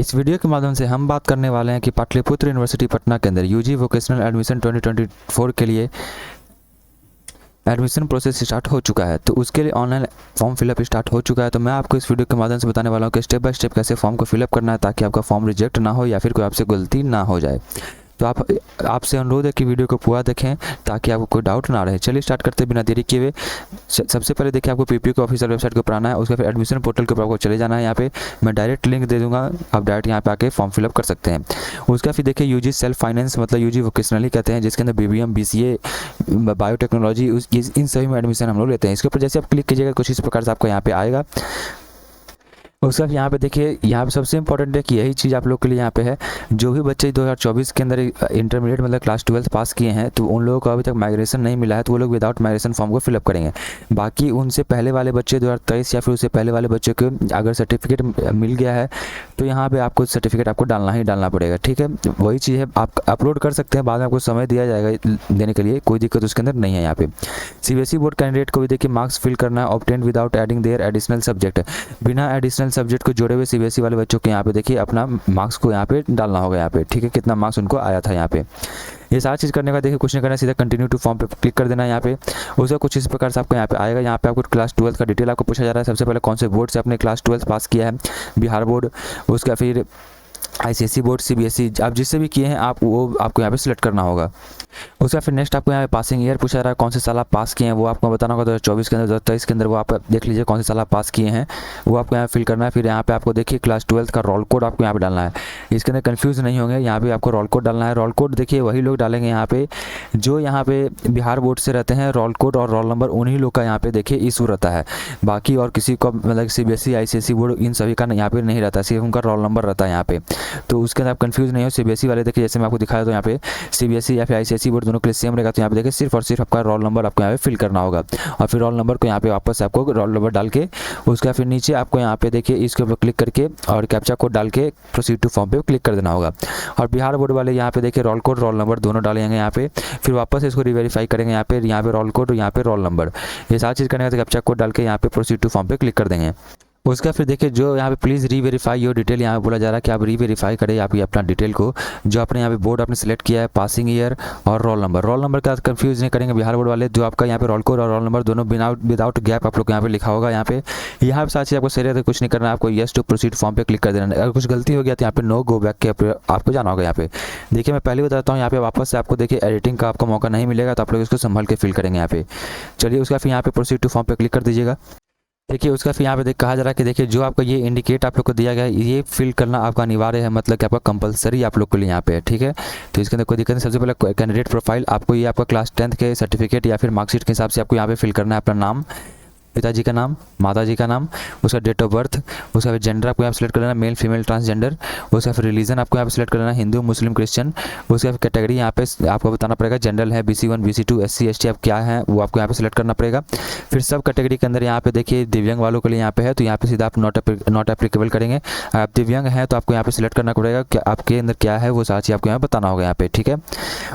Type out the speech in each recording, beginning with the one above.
इस वीडियो के माध्यम से हम बात करने वाले हैं कि पाटलिपुत्र यूनिवर्सिटी पटना के अंदर यूजी वोकेशनल एडमिशन 2024 के लिए एडमिशन प्रोसेस स्टार्ट हो चुका है। तो उसके लिए ऑनलाइन फॉर्म फिलअप स्टार्ट हो चुका है। तो मैं आपको इस वीडियो के माध्यम से बताने वाला हूँ कि स्टेप बाय स्टेप कैसे फॉर्म को फिलअप करना है ताकि आपका फॉर्म रिजेक्ट ना हो या फिर कोई आपसे गलती ना हो जाए। तो आपसे अनुरोध है कि वीडियो को पूरा देखें ताकि आपको कोई डाउट ना रहे। चलिए स्टार्ट करते बिना देरी किए हुए। सबसे पहले देखिए आपको पीपीयू के ऑफिशियल वेबसाइट के ऊपर आना है। उसके फिर एडमिशन पोर्टल के ऊपर आपको चले जाना है। यहाँ पे मैं डायरेक्ट लिंक दे दूंगा, आप डायरेक्ट यहाँ पे आके फॉर्म फिलअप कर सकते हैं। उसका फिर देखिए यूजी सेल्फ फाइनेंस मतलब यूजी वोकेशनली कहते हैं, जिसके अंदर बीबीएम, बीसीए, बायोटेक्नोलॉजी इन सभी में एडमिशन हम लोग लेते हैं। इसके ऊपर जैसे आप क्लिक कीजिएगा कुछ इस प्रकार से आपको यहाँ पे आएगा। उसका यहाँ पे देखिए, यहाँ पे सबसे इंपॉर्टेंट है कि यही चीज़ आप लोग के लिए यहाँ पे है। जो भी बच्चे 2024 के अंदर इंटरमीडिएट मतलब क्लास 12 पास किए हैं तो उन लोगों को अभी तक माइग्रेशन नहीं मिला है, तो वो लोग विदाउट माइग्रेशन फॉर्म को फिलअप करेंगे। बाकी उनसे पहले वाले बच्चे 2023 या फिर उससे पहले वाले बच्चों को अगर सर्टिफिकेट मिल गया है तो यहाँ पर आपको सर्टिफिकेट आपको डालना ही डालना पड़ेगा। ठीक है, वही चीज़ है, आप अपलोड कर सकते हैं, बाद में आपको समय दिया जाएगा देने के लिए, कोई दिक्कत उसके अंदर नहीं है। यहाँ पे सीबीएसई बोर्ड कैंडिडेट को भी देखिए मार्क्स फिल करना है, obtain without adding there additional subject, बिना एडिशनल सब्जेक्ट को जोड़े हुए सीबीएसई वाले बच्चों के यहाँ पे देखिए अपना मार्क्स को यहाँ पे डालना होगा यहाँ पे। ठीक है, कितना मार्क्स उनको आया था यहाँ पे। ये सारी चीज़ करने का देखिए कुछ नहीं करना, सीधा कंटिन्यू टू फॉर्म पे क्लिक कर देना है यहाँ पे। उसका कुछ इस प्रकार से आपको यहाँ पे आएगा। यहाँ पे आपको क्लास 12 का डिटेल आपको पूछा जा रहा है। सबसे पहले कौन से बोर्ड से आपने क्लास 12 पास किया है, बिहार बोर्ड, उसका फिर आईसीएसई बोर्ड, सीबीएसई, आप जिससे भी किए हैं आप वो आपको यहाँ पे सिलेक्ट करना होगा। उसका फिर नेक्स्ट आपको यहाँ पे पासिंग ईयर पूछा जा रहा है, कौन से साल आप पास किए हैं वो आपको बताना होगा। 2024 के अंदर, 2023 के अंदर वो आप देख लीजिए कौन से साल आप पास किए हैं, वो आपको यहाँ फिल करना है। फिर यहाँ पे आपको देखिए क्लास 12 का रोल कोड आपको यहाँ पे डालना है। इसके अंदर कन्फ्यूज़ नहीं होंगे, यहाँ पे आपको रोल कोड डालना है। रोल कोड देखिए वही लोग डालेंगे यहाँ पे जो यहाँ पे बिहार बोर्ड से रहते हैं। रोल कोड और रोल नंबर उन्हीं लोग का यहाँ पे देखिए इशू रहता है, बाकी और किसी को मतलब सीबीएसई, आईसीएसई बोर्ड इन सभी का यहाँ पे नहीं रहता, सिर्फ उनका रोल नंबर रहता है यहाँ पे। तो उसके अंदर आप कंफ्यूज नहीं हो। सीबीएसई वाले देखिए जैसे मैं आपको दिखाया तो यहाँ पे सीबीएसई या फिर आईसीएसई बोर्ड दोनों के लिए सेम रहेगा। तो यहाँ पे देखिए सिर्फ और सिर्फ आपका रोल नंबर आपको यहाँ पे फिल करना होगा और फिर रोल नंबर को यहाँ पे वापस आपको रोल नंबर डाल के उसका फिर नीचे आपको यहाँ पे देखिए इसके ऊपर क्लिक करके और कैप्चा कोड डाल के प्रोसीड टू फॉर्म पे क्लिक कर देना होगा। और बिहार बोर्ड वाले यहाँ पे देखिए रोल कोड, रोल नंबर दोनों डालेंगे यहाँ पे, फिर वापस इसको रिवेरीफाई करेंगे यहाँ पे रोल कोड और यहाँ पे रोल नंबर, ये सारी चीज़ करने का तो कैप्चा कोड डाल के यहाँ पे प्रोसीड टू फॉर्म पे क्लिक कर देंगे। उसका फिर देखिए जो यहाँ पे प्लीज़ रीवेरीफाई योर डिटेल, यहाँ पे बोला जा रहा है कि आप रीवेरीफाई करें आप अपना डिटेल को, जो आपने यहाँ पे बोर्ड आपने सेलेक्ट किया है, पासिंग ईयर और रोल नंबर। रोल नंबर का कंफ्यूज नहीं करेंगे बिहार बोर्ड वाले, जो आपका यहाँ पे रोल कोड और रोल नंबर दोनों विदाउट गैप आप लोग यहाँ पे लिखा होगा। यहाँ पे सारी चीज़ आपको सही रहता है, कुछ नहीं करना, आपको येस टू प्रोसीड फॉर्म पे क्लिक कर देना। अगर कुछ गलती हो गया तो यहाँ पे नो गो बैक के आपको जाना होगा। यहाँ पे देखिए मैं पहले बताता हूँ, यहाँ पे वापस से आपको देखिए एडिटिंग का आपको मौका नहीं मिलेगा, तो आप लोग इसको संभल के फिल करेंगे यहाँ पे। चलिए उसका फिर यहाँ पे प्रोसीड टू फॉर्म पे क्लिक कर दीजिएगा। देखिए उसका फिर यहाँ पे कहा जा रहा है कि देखिए जो आपका ये इंडिकेट आप लोग को दिया गया है ये फिल करना आपका अनिवार्य है, मतलब कि आपका कंपलसरी आप लोग के लिए यहाँ पे है। ठीक है, तो इसके अंदर कोई दिक्कत नहीं। सबसे पहले कैंडिडेट प्रोफाइल आपको ये आपका क्लास 10th के सर्टिफिकेट या फिर मार्कशीट के हिसाब से आपको यहाँ पे फिल करना है अपना नाम, पिताजी का नाम, माताजी का नाम, उसका डेट ऑफ बर्थ, उसका फिर जेंडर आपको यहाँ पे सिलेक्ट कर लेना, मेल फीमेल ट्रांसजेंडर, उसका फिर रिलीजन आपको यहाँ पे सिलेक्ट कर लेना, हिंदू मुस्लिम क्रिश्चियन, उसका फिर कैटेगरी यहाँ पे आपको बताना पड़ेगा, जनरल है, BC1 BC2 SC ST आप क्या है वो आपको यहाँ पे सिलेक्ट करना पड़ेगा। फिर सब कैटेगरी के अंदर यहाँ पे देखिए दिव्यांग वालों के लिए यहाँ पे है, तो यहाँ पे सीधा आप नॉट एप्लीकेबल करेंगे। आप दिव्यांग हैं तो आपको यहाँ पे सिलेक्ट करना पड़ेगा कि आपके अंदर क्या है वो सारी चीज़ आपको यहाँ बताना होगा यहाँ पे। ठीक है,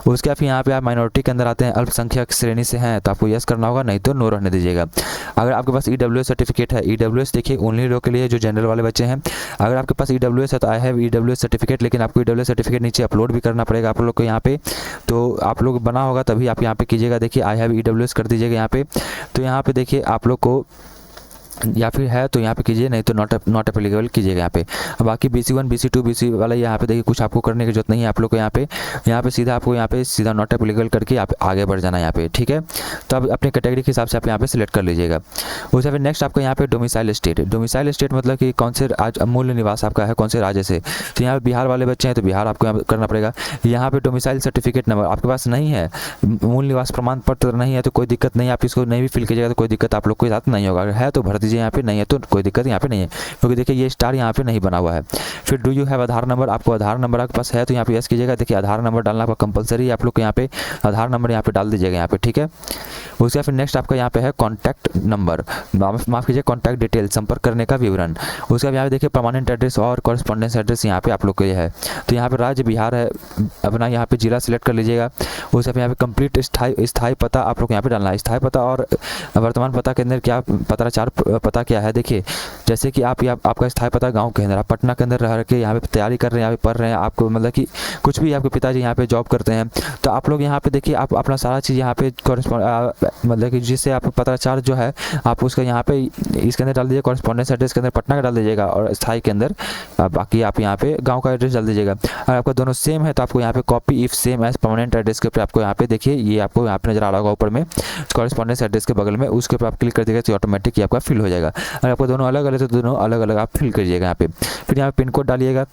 उसके फिर यहाँ पे आप माइनॉरिटी के अंदर आते हैं, अल्पसंख्यक श्रेणी से हैं तो आपको यस करना होगा, नहीं तो नो रहने दीजिएगा। अगर आपके पास EWS सर्टिफिकेट है, EWS देखिए उन्हीं लोग के लिए जो जनरल वाले बच्चे हैं। अगर आपके पास EWS है तो आई हैव EWS सर्टिफिकेट, लेकिन आपको EWS सर्टिफिकेट नीचे अपलोड भी करना पड़ेगा आप लोग को यहाँ पे, तो आप लोग बना होगा तभी आप यहाँ पे कीजिएगा। देखिए आई हैव EWS कर दीजिएगा यहाँ पे, तो यहाँ पे देखिए आप लोग को या फिर है तो यहाँ पे कीजिए, नहीं तो नॉट एप्लीकेबल कीजिएगा यहाँ पे। बाकी BC1 BC2 BC वाला यहाँ पे देखिए कुछ आपको करने की जरूरत नहीं है आप लोग को। यहाँ पे सीधा आपको यहाँ पे सीधा नॉट एप्लीकेबल करके आप आगे बढ़ जाना यहाँ पे। ठीक है, तो अब अपने कैटेगरी के हिसाब से आप यहाँ पे सिलेक्ट कर लीजिएगा। उसके फिर नेक्स्ट आपको यहाँ पे डोमिसाइल स्टेट मतलब कि कौन से मूल निवास आपका है, कौन से राज्य से। तो यहाँ पे बिहार वाले बच्चे हैं तो बिहार आपको यहाँ करना पड़ेगा। यहाँ पे डोमिसाइल सर्टिफिकेट नंबर आपके पास नहीं है, मूल निवास प्रमाण पत्र नहीं है तो कोई दिक्कत नहीं, आप इसको नहीं भी फिल कीजिएगा तो कोई दिक्कत आप लोग के साथ नहीं होगा। है तो भर दीजिए यहाँ पे, नहीं है तो कोई दिक्कत यहाँ पे नहीं है, क्योंकि देखिए ये स्टार यहाँ पे नहीं बना हुआ है। फिर do you have Aadhaar number, आपको आधार नंबर आपके पास है तो यहाँ पे यस कीजिएगा। देखिए आधार नंबर डालना आपका कंपलसरी है, आप लोग को यहाँ पे आधार नंबर यहाँ पे डाल दीजिएगा यहाँ पे। ठीक है, उसका फिर नेक्स्ट आपका यहाँ पे है कॉन्टैक्ट नंबर, माफ कीजिए कॉन्टैक्ट डिटेल, संपर्क करने का विवरण। उसका यहाँ पे देखिए परमानेंट एड्रेस और कॉरेस्पॉन्डेंस एड्रेस यहाँ पे आप लोग को ये है। तो यहाँ पे राज्य बिहार है, अपना यहाँ पे जिला सिलेक्ट कर लीजिएगा। उसका यहाँ पे कंप्लीट स्थायी पता आप लोग यहाँ पे डालना है। स्थायी पता और वर्तमान पता के अंदर क्या पत्राचार पता क्या है, देखिए जैसे कि आपका स्थायी पता गाँव के अंदर, आप पटना के अंदर रह के यहाँ पे तैयारी कर रहे हैं, यहाँ पे पढ़ रहे हैं, आपको मतलब कि कुछ भी आपके पिताजी यहाँ पे जॉब करते हैं, तो आप लोग यहाँ पे देखिए आप अपना सारा चीज़ यहाँ पे मतलब कि जिससे आप पत्राचार जो है आप उसका यहाँ पे इसके अंदर डाल दीजिए, कॉरेस्पॉन्डेंस एड्रेस के अंदर पटना का डाल दीजिएगा और स्थाई के अंदर बाकी आप यहाँ पे गांव का एड्रेस डाल दीजिएगा। अगर आपका दोनों सेम है तो आपको यहाँ पे copy if same as permanent address के ऊपर आपको यहाँ पे देखिए ये आपको यहाँ पे नजर आ रहा होगा ऊपर में कॉरेस्पॉन्डेंस एड्रेस के बगल में, उसके ऊपर आप क्लिक कर दीजिएगा तो ऑटोमेटिक आपका फिल हो जाएगा। अगर आपको दोनों अलग अलग तो दोनों अलग अलग आप फिल करिएगा यहाँ पे। फिर यहाँ पे पिन कोड डालिएगा,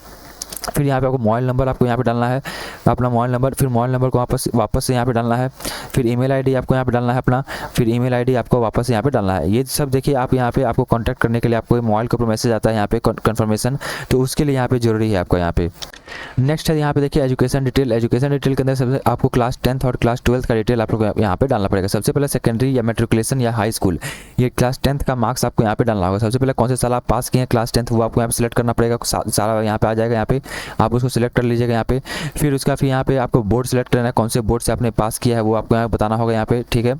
फिर यहाँ पे आपको मोबाइल नंबर आपको यहाँ पे डालना है अपना मोबाइल नंबर, फिर मोबाइल नंबर को वापस से यहाँ पे डालना है, फिर ईमेल आईडी आपको यहाँ पे डालना है अपना, फिर ईमेल आईडी आपको वापस से यहाँ पे डालना है। ये सब देखिए आप यहाँ पे आपको कांटेक्ट करने के लिए आपको मोबाइल के ऊपर मैसेज आता है यहाँ पे कंफर्मेशन, तो उसके लिए यहाँ पे जरूरी है आपको यहाँ पे। नेक्स्ट है यहाँ पे देखिए एजुकेशन डिटेल। एजुकेशन डिटेल के अंदर सबसे आपको क्लास 10th और क्लास 12th का डिटेल आप लोग यहाँ पे डालना पड़ेगा। सबसे पहले सेकेंडरी या मेट्रिकुलेशन या हाई स्कूल, ये क्लास 10th का मार्क्स आपको यहाँ पे डालना होगा। सबसे पहले कौन से साल आप पास किए हैं क्लास 10th वो आपको यहाँ पे सिलेक्ट करना पड़ेगा, सारा यहाँ पे आ जाएगा, यहाँ पे आप उसको सिलेक्ट कर लीजिएगा यहाँ पे। फिर उसका फिर यहाँ पे आपको बोर्ड सिलेक्ट करना है, कौन से बोर्ड से आपने पास किया है वो आपको यहाँ बताना होगा यहाँ पे, ठीक है।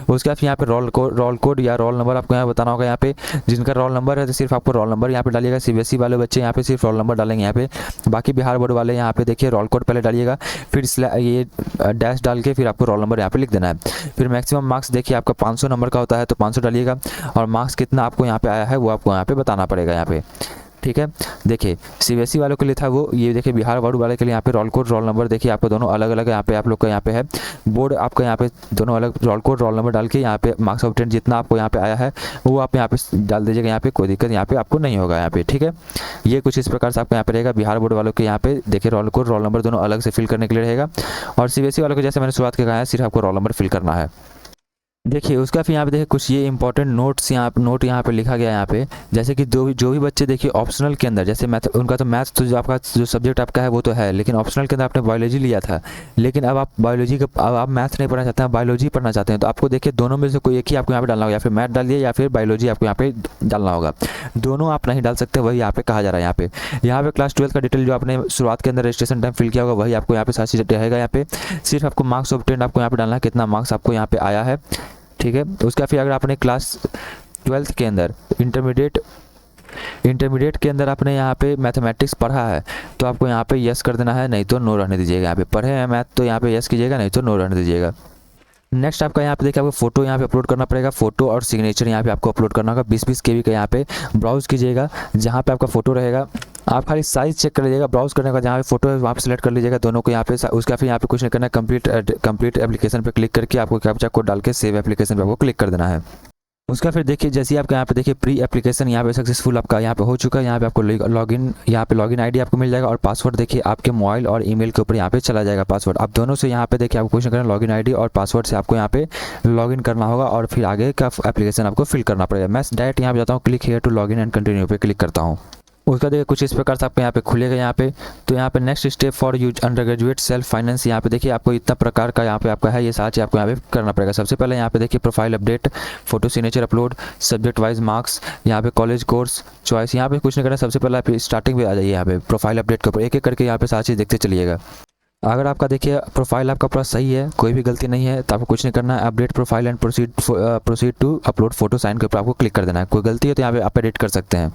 उसके बाद यहाँ पे रोल कोड या रोल नंबर आपको यहाँ बताना होगा यहाँ पे। जिनका रोल नंबर है तो सिर्फ आपको रोल नंबर यहाँ पे डालिएगा। सीबीएसई वाले बच्चे यहाँ पे सिर्फ रोल नंबर डालेंगे यहाँ पे, बाकी बिहार बोर्ड वाले यहाँ पे देखिए रोल कोड पहले डालिएगा, फिर ये डैश डाल के फिर आपको रोल नंबर यहाँ पे लिख देना है। फिर मैक्सिमम मार्क्स देखिए आपका 500 नंबर का होता है तो 500 डालिएगा, और मार्क्स कितना आपको यहाँ पे आया है वो आपको यहाँ पे बताना पड़ेगा यहाँ पे, ठीक है। देखिए सीबीएसई वालों के लिए था वो, ये देखिए बिहार बोर्ड वाले के लिए यहाँ पे रोल कोड रोल नंबर देखिए आपको दोनों अलग अलग यहाँ पे आप लोग का यहाँ पे है। बोर्ड आपका यहाँ पे दोनों अलग रोल कोड रोल नंबर डाल के यहाँ पे मार्क्स ऑफ 10 जितना आपको यहाँ पे आया है वो आप यहाँ पे डाल दीजिएगा यहाँ पे, कोई दिक्कत यहाँ पे आपको नहीं होगा यहाँ पे, ठीक है। ये कुछ इस प्रकार से आपको यहाँ पे रहेगा। बिहार बोर्ड वालों के यहाँ पे देखिए रोल कोड रोल नंबर दोनों अलग से फिल करने के लिए रहेगा, और सीबीएसई वालों को जैसे मैंने शुरुआत के कहा है सिर्फ आपको रोल नंबर फिल करना है। देखिए उसका फिर यहाँ पे देखिए कुछ ये इंपॉर्टेंट नोट यहाँ पे लिखा गया है यहाँ पे, जैसे कि जो भी बच्चे देखिए ऑप्शनल के अंदर जैसे मैथ उनका तो मैथ्स तो जो आपका जो सब्जेक्ट आपका है वो तो है, लेकिन ऑप्शनल के अंदर आपने बायोलॉजी लिया था, लेकिन अब आप बायोलॉजी का अब आप मैथ्स नहीं पढ़ना चाहते हैं, बायोलॉजी पढ़ना चाहते हैं, तो आपको देखिए दोनों में से कोई एक ही आपको यहाँ पे डालना होगा, या फिर मैथ डालिए या फिर बायोलॉजी आपको यहाँ पे डालना होगा। दोनों आप नहीं डाल सकते, वही यहाँ पे कहा जा रहा है। यहाँ पे क्लास 12 का डिटेल जो आपने शुरुआत के अंदर रजिस्ट्रेशन टाइम फिल किया होगा वही आपको यहाँ पे सारी चीज़ें रहेगा। यहाँ पे सिर्फ आपको मार्क्स ऑफ 10 आपको यहाँ पे डालना है, कितना मार्क्स आपको यहाँ पे आया है, ठीक है। उसका फिर अगर आपने क्लास 12th के अंदर इंटरमीडिएट के अंदर आपने यहाँ पे मैथमेटिक्स पढ़ा है तो आपको यहाँ पे यस कर देना है, नहीं तो नो रहने दीजिएगा। यहाँ पे पढ़े हैं मैथ तो यहाँ पे यस कीजिएगा, नहीं तो नो रहने दीजिएगा। नेक्स्ट आपका यहाँ पे देखिए आपको फोटो यहाँ पे अपलोड करना पड़ेगा, फोटो और सिग्नेचर यहाँ पे आपको अपलोड करना होगा। 20-20 KB का यहाँ पे ब्राउज कीजिएगा, जहाँ पे आपका फोटो रहेगा आप खाली साइज चेक कर लीजिएगा। ब्राउज करने का जहाँ पे फोटो है वहाँ पे सिलेक्ट कर लीजिएगा दोनों को यहाँ पे। उसका फिर यहाँ पे कुछ नहीं करना है, कंप्लीट एप्लीकेशन पे क्लिक करके आपको कैप्चा कोड डाल के सेव एप्लीकेशन पे आपको क्लिक कर देना है। उसका फिर देखिए जैसे आपका यहाँ पे देखिए प्री एप्लीकेशन यहाँ पे सक्सेसफुल आपका यहाँ पे हो चुका है। यहाँ पे आपको लॉगिन आईडी आपको मिल जाएगा, और पासवर्ड देखिए आपके मोबाइल और ईमेल के ऊपर यहाँ पे चला जाएगा पासवर्ड। आप दोनों से यहाँ पे देखिए आपको क्वेश्चन करना लॉगिन आईडी और पासवर्ड से आपको यहाँ पे लॉगिन करना होगा, और फिर आगे का एप्लीकेशन आपको फिल करना पड़ेगा। मैं डायरेक्ट यहाँ पे जाता हूँ, click here to login and continue पे क्लिक करता हूँ। उसका देखिए कुछ इस प्रकार से आपको यहाँ पे खुलेगा यहाँ पे। तो यहाँ पे next step for use under graduate self finance, यहाँ पे देखिए आपको इतना प्रकार का यहाँ पे आपका है, ये सारा चीज़ आपको यहाँ पे करना पड़ेगा। सबसे पहले यहाँ पे देखिए profile update, photo signature upload, subject wise marks, यहाँ पे कॉलेज कोर्स चॉइस, यहाँ पे कुछ नहीं करना। सबसे पहले आप स्टार्टिंग में आ जाइए यहाँ पे प्रोफाइल अपडेट के ऊपर, एक एक करके यहाँ पे सारी चीज़ देखते चलिएगा। अगर आपका देखिए प्रोफाइल आपका पूरा सही है, कोई भी गलती नहीं है, तो आपको कुछ नहीं करना है। Update profile and proceed to upload photo sign के ऊपर आपको क्लिक कर देना है। कोई गलती है तो यहाँ पे आप एडिट कर सकते हैं।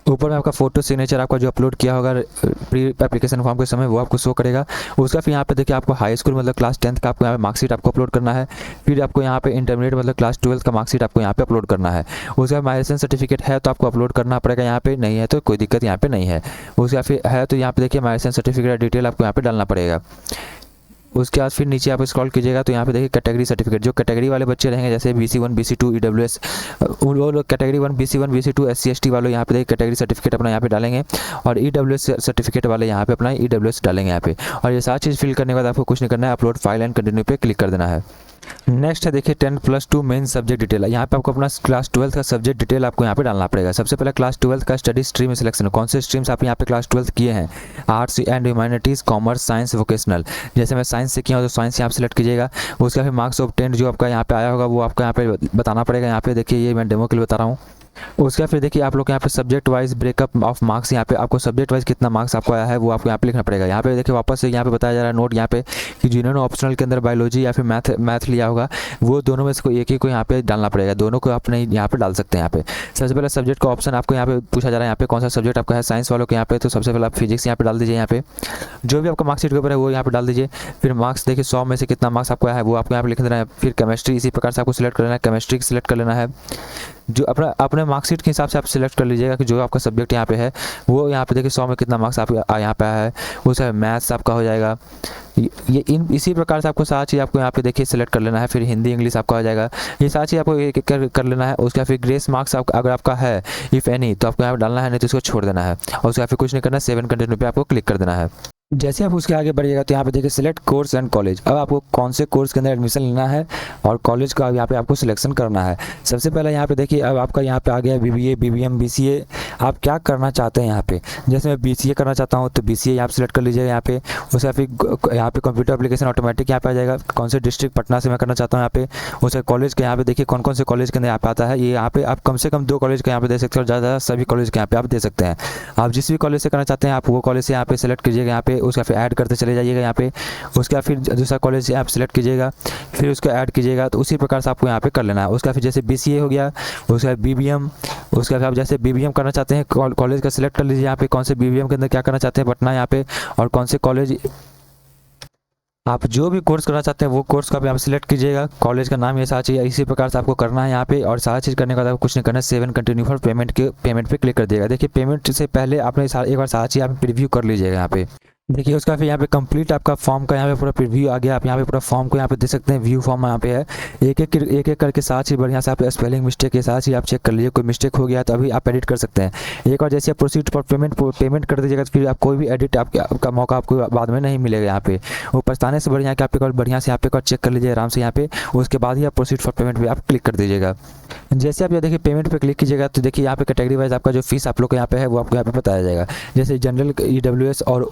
ऊपर में आपका फोटो सिग्नेचर आपका जो अपलोड किया होगा प्री एप्लीकेशन फॉर्म के समय वो आपको शो करेगा। उसका फिर यहाँ पे देखिए आपको हाई स्कूल मतलब क्लास 10th का आपको यहाँ पे मार्कशीट आपको अपलोड करना है। फिर आपको यहाँ पे इंटरमीडिएट मतलब क्लास 12th का मार्कशीट आपको यहाँ पे अपलोड करना है। उसका माइग्रेशन सर्टिफिकेट है तो आपको अपलोड करना पड़ेगा, यहाँ पे नहीं है तो कोई दिक्कत यहाँ पे नहीं है। उसका फिर है तो यहाँ पे देखिए माइग्रेशन सर्टिफिकेट डिटेल आपको यहाँ पे डालना पड़ेगा। उसके बाद फिर नीचे आप स्क्रॉल कीजिएगा तो यहाँ पे देखिए कैटेगरी सर्टिफिकेट, जो कैटेगरी वाले बच्चे रहेंगे जैसे BC1 BC2 EWS, वो लोग category 1 BC1 BC2 SC ST वाले यहाँ पे देखिए कैटेगरी सर्टिफिकेट अपना यहाँ पे डालेंगे, और EWS सर्टिफिकेट वाले यहाँ पे अपना EWS डालेंगे यहाँ पे। और ये सारी चीज़ फिल करने के बाद आपको कुछ नहीं करना है, अपलोड फाइल एंड कंटिन्यू पे क्लिक कर देना है। नेक्स्ट है देखिए 10+2 मेन सब्जेक्ट डिटेल। यहाँ पे आपको अपना क्लास 12th का सब्जेक्ट डिटेल आपको यहाँ पे डालना पड़ेगा। सबसे पहले क्लास 12th का स्टडी स्ट्रीम सिलेक्शन, कौन से स्ट्रीम्स आप यहाँ पे क्लास 12th किए हैं, arts and humanities, commerce, science, vocational. जैसे मैं साइंस से किया हूँ तो साइंस यहाँ पे सिलेक्ट कीजिएगा। उसका फिर मार्क्स ऑफ 10 जो आपका यहाँ पे आया होगा वो आपका यहाँ पे बताना पड़ेगा। यहाँ पे देखिए ये मैं डेमो के लिए बता रहा हूँ। उसके फिर देखिए आप लोग यहाँ पे subject wise breakup of marks, यहाँ पे आपको सब्जेक्ट वाइज कितना मार्क्स आपको आया है वो आपको यहाँ पे लिखना पड़ेगा। यहाँ पे देखिए वापस से यहाँ पे बताया जा रहा है नोट यहाँ पे कि जिन्होंने ऑप्शनल के अंदर बायोलॉजी या फिर मैथ लिया होगा वो दोनों में से कोई एक ही को यहाँ पे डालना पड़ेगा, दोनों को आप नहीं यहाँ पे डाल सकते हैं। यहाँ पे सबसे पहले सब्जेक्ट का ऑप्शन आपको यहाँ पे पूछा जा रहा है, यहाँ पे कौन सा सब्जेक्ट आपका है, साइंस वालों के यहाँ पे तो सबसे पहले आप फिजिक्स यहाँ पे डाल दीजिए। यहाँ पे जो भी आपका मार्कशीट के ऊपर है वो यहाँ पे डाल दीजिए। फिर मार्क्स देखिए 100 में से कितना मार्क्स आपको आया है वो आपको यहाँ पे लिख देना है। फिर केमिस्ट्री इसी प्रकार से आपको सिलेक्ट कर लेना है, केमिस्ट्री सिलेक्ट कर लेना है। जो अपने मार्कशीट के हिसाब से आप सिलेक्ट कर लीजिएगा कि जो आपका सब्जेक्ट यहाँ पे है वो यहाँ पे देखिए 100 में कितना मार्क्स आप यहाँ पे आया है, उसका मैथ्स आपका हो जाएगा। ये इसी प्रकार से आपको सारा चीज़ आपको यहाँ पे देखिए सिलेक्ट कर लेना है। फिर हिंदी इंग्लिश आपका हो जाएगा, ये सारी चीज़ आपको एक एक कर लेना है। उसका फिर ग्रेस मार्क्स अगर आपका है इफ़ एनी तो आपको यहाँ पे डालना है, नहीं तो इसको छोड़ देना है। और उसका फिर कुछ नहीं करना है, 7 कंटिन्यू पे आपको क्लिक कर देना है। जैसे आप उसके आगे बढ़िएगा तो यहाँ पे देखिए सिलेक्ट कोर्स एंड कॉलेज। अब आपको कौन से कोर्स के अंदर एडमिशन लेना है और कॉलेज का यहाँ पे आपको सिलेक्शन करना है। सबसे पहले यहाँ पे देखिए अब आपका यहाँ पे आ गया BBA BBM BCA, आप क्या करना चाहते हैं यहाँ पे। जैसे मैं BCA करना चाहता हूँ तो BCA आप सिलेक्ट कर लीजिएगा यहाँ पे। उसका फिर यहाँ पे कंप्यूटर एप्लीकेशन ऑटोमेटिक यहाँ पे आ जाएगा। कौन से डिस्ट्रिक्ट पटना से मैं करना चाहता हूँ यहाँ पे। उसका कॉलेज के यहाँ पे देखिए कौन कौन से कॉलेज के अंदर यहाँ पे आता है। ये यहाँ पे आप कम से कम 2 कॉलेज के यहाँ पे दे सकते हैं और ज़्यादा सभी कॉलेज के यहाँ पे आप दे सकते हैं। आप जिस भी कॉलेज से करना चाहते हैं आप वो कॉलेज से यहाँ पे सिलेक्ट कीजिएगा। यहाँ पे उसका फिर ऐड करते चले जाइएगा यहाँ पे। उसका फिर दूसरा कॉलेज आप सिलेक्ट कीजिएगा, फिर उसको ऐड कीजिएगा। तो उसी प्रकार से आपको यहाँ पे कर लेना है। उसका फिर जैसे BCA हो गया, उसका BBM, उसका फिर आप जैसे BBM करना चाहते हैं कॉलेज का सिलेक्ट कर लीजिए यहाँ पे। कौन से BBM के अंदर क्या करना चाहते हैं पटना यहाँ पे, और कौन से कॉलेज आप जो भी कोर्स करना चाहते हैं वो कोर्स का भी आप सिलेक्ट कीजिएगा। कॉलेज का नाम ये सारा चीज़ इसी प्रकार से आपको करना है यहाँ पे। और सारा चीज़ करने के बाद आपको कुछ नहीं करना है, 7 कंटिन्यू फॉर पेमेंट पे क्लिक कर दिएगा। देखिए पेमेंट से पहले आपने एक बार सारा चीज़ आप प्रीव्यू कर लीजिएगा यहाँ पे। देखिए उसका फिर यहाँ पे कंप्लीट आपका फॉर्म का यहाँ पे पूरा प्रीव्यू आ गया। आप यहाँ पे पूरा फॉर्म को यहाँ पे देख सकते हैं, व्यू फॉर्म यहाँ पे है। एक एक करके सारा चीज़ बढ़िया से आप स्पेलिंग मिस्टेक है सारा चीज़ आप चेक कर लीजिए। कोई मिस्टेक हो गया तो अभी आप एडिट कर सकते हैं। एक और जैसे आप प्रोसीड फॉर पेमेंट कर दीजिएगा तो फिर आप कोई भी एडिट आपका मौका आपको बाद में नहीं मिलेगा यहाँ पे। वो पछताने से बढ़िया कि आप एक और बढ़िया से यहाँ पे चेक कर लीजिए आराम से यहाँ पे। उसके बाद ही आप प्रोसीड फॉर पेमेंट पे आप क्लिक कर दीजिएगा। जैसे आप ये देखिए पेमेंट पे क्लिक कीजिएगा तो देखिए यहाँ पे कैटेगरी वाइज आपका जो फीस आप लोग को यहाँ पे है वो आपको यहाँ पे बताया जाएगा। जैसे जनरल EWS और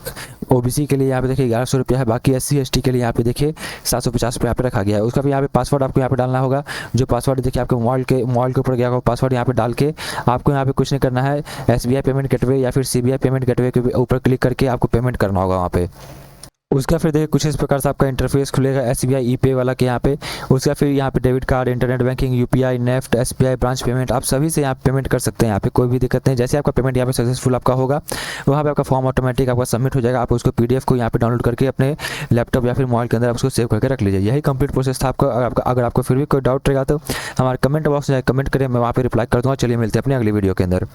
OBC के लिए यहाँ पे देखिए 1100 रुपया है। बाकी SC ST के लिए यहाँ पे देखिए 750 रुपये यहाँ पे रखा गया है। उसका भी यहाँ पे पासवर्ड आपको यहाँ पे डालना होगा। जो पासवर्ड देखिए आपके मोबाइल के ऊपर गया होगा, पासवर्ड यहाँ पे डाल के आपको यहाँ पे कुछ नहीं करना है। SBI पेमेंट गेटवे या फिर CBI पेमेंट गेटवे के ऊपर क्लिक करके आपको पेमेंट करना होगा वहाँ पे। उसका फिर देखिए कुछ इस प्रकार से आपका इंटरफेस खुलेगा SBI ePay वाला के यहाँ पे। उसका फिर यहाँ पे debit card, internet banking, UPI, NEFT, SBI branch payment आप सभी से यहाँ पेमेंट कर सकते हैं। यहाँ पे कोई भी दिक्कत नहीं। जैसे आपका पेमेंट यहाँ पे सक्सेसफुल आपका होगा वहाँ पे आपका फॉर्म ऑटोमेटिक आपका सबमिट हो जाएगा। आप उसको PDF को यहाँ पे डाउनलोड करके अपने लैपटॉप या फिर मोबाइल के अंदर आप उसको सेव करके रख लीजिए। यही कंप्लीट प्रोसेस था आपका। अगर आपको फिर भी कोई डाउट रहेगा तो हमारे कमेंट बॉक्स में कमेंट करें, मैं वहाँ पे रिप्लाई कर दूँगा। चलिए मिलते हैं अपनी अगली वीडियो के अंदर।